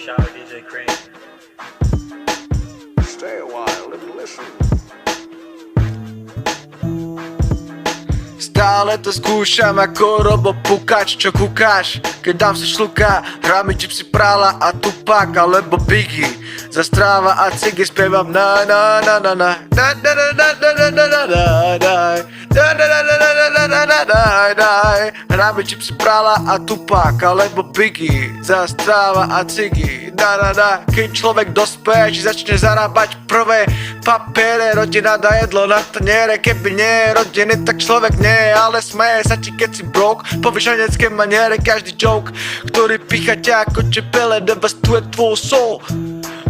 Shout out DJ Crane. Stay a while and listen. Stále to skúšam ako robopukač, čo kúkaš, keď dám si šluka. Hráme Gypsy Prala a Tupac alebo Biggie. Za stráva a cigy spievam na na na na na na na na na na na na na na. Hráme Gypsy Prala a Tupac alebo Biggie. Za stráva a cigy na na na. Keď človek dospeje, či začne zarábať prvé papiere, rodina dá jedlo na taniere. Keby nie je rodiny, tak človek nie je, ale smeje sa ti keď si broke. Po vyšanecké maniere každý joke, ktorý pícha ťa ako čepele, devastuje tvoj soul.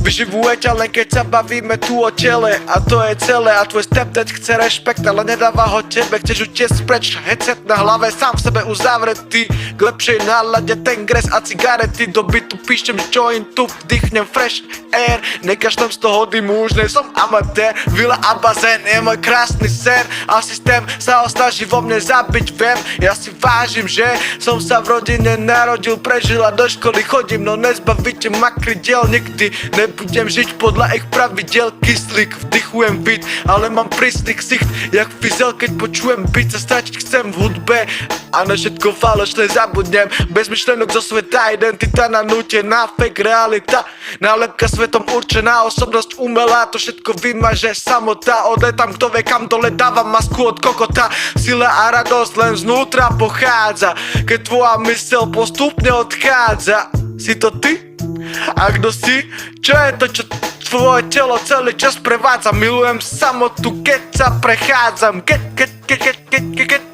Vyživuje ťa len keď sa bavíme tu o tele a to je celé. A tvoj stepdad chce rešpekt, ale nedáva ho tebe. Chceš utiecť preč, headset na hlave, sám v sebe uzavretý. K lepšej nálade ten gres a cigarety. Do bytu píšem jointu, vdychnem fresh air. Nekašlem z toho dymu, už nie som amatér. Vila a bazén je môj krásny sen a systém sa ho snaží vo mne zabiť, viem. Ja si vážim, že som sa v rodine narodil, prežil a do školy chodím, no nezbavíte ma krydiel nikdy. Budem žiť podľa ich pravidel, kyslík, vdychujem beat, ale mám prísny ksicht, jak fizel, keď počujem beat, sa stratiť chcem v hudbe a na všetko falošné zabudnem. Bez myšlenok zo sveta, identita nanútená, fake realita, nálepka svetom určená, osobnosť umelá, to všetko vymaže samota. Odletám, kto vie kam dole, dávam masku od kokota. Sila a radosť len znútra pochádza, keď tvoja myseľ postupne odchádza. Si to ty? A kto si? Čo je to, čo tvoje telo celý čas prevádza? Milujem samotu, keď sa prechádzam. Keď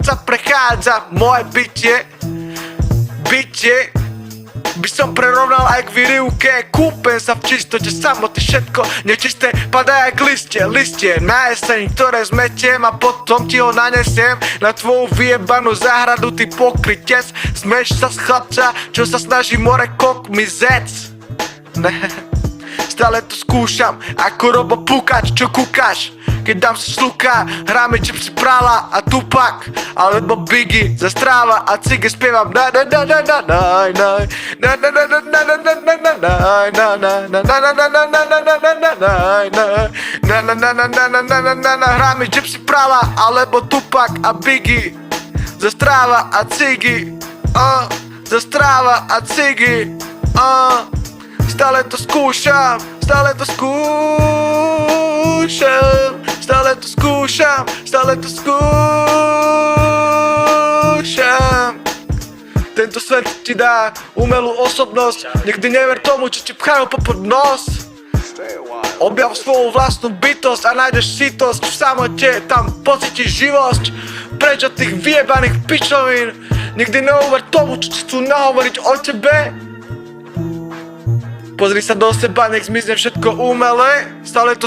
sa prechádza moje bytie by som prerovnal aj k výrivke. Kúpem sa v čistote samoty, všetko nečisté padá jak listie na jeseň, ktoré zmetiem a potom ti ho nanesiem na tvoju vyjebanú záhradu, ty pokrytec. Smeješ sa z chlapca, čo sa snaží more kokmi zec. Stále to skúšam ako robopukač, čo kúkaš, keď dám si sluka. Hráme Gypsy Prala a Tupac alebo Biggie. Za stráva a cigy spievam na na na na na na na na na na na na na na na na na na na. Hráme Gypsy Prala alebo Tupac a Biggie. Za stráva a cigy, za stráva a cigy. Stále to skúšam, stále to skúšam, stále to skúšam, stále to skúšam. Tento svet ti dá umelú osobnosť, nikdy never tomu, čo ti pchajú popod nos. Objav svoju vlastnú bytosť a nájdeš sitosť v samote, tam pocítiš živosť. Preč od tých vyjebaných pičovín, nikdy neuver tomu, čo ti chcú nahovoriť o tebe. Pozri sa do seba, nech zmizne všetko umelé, stále to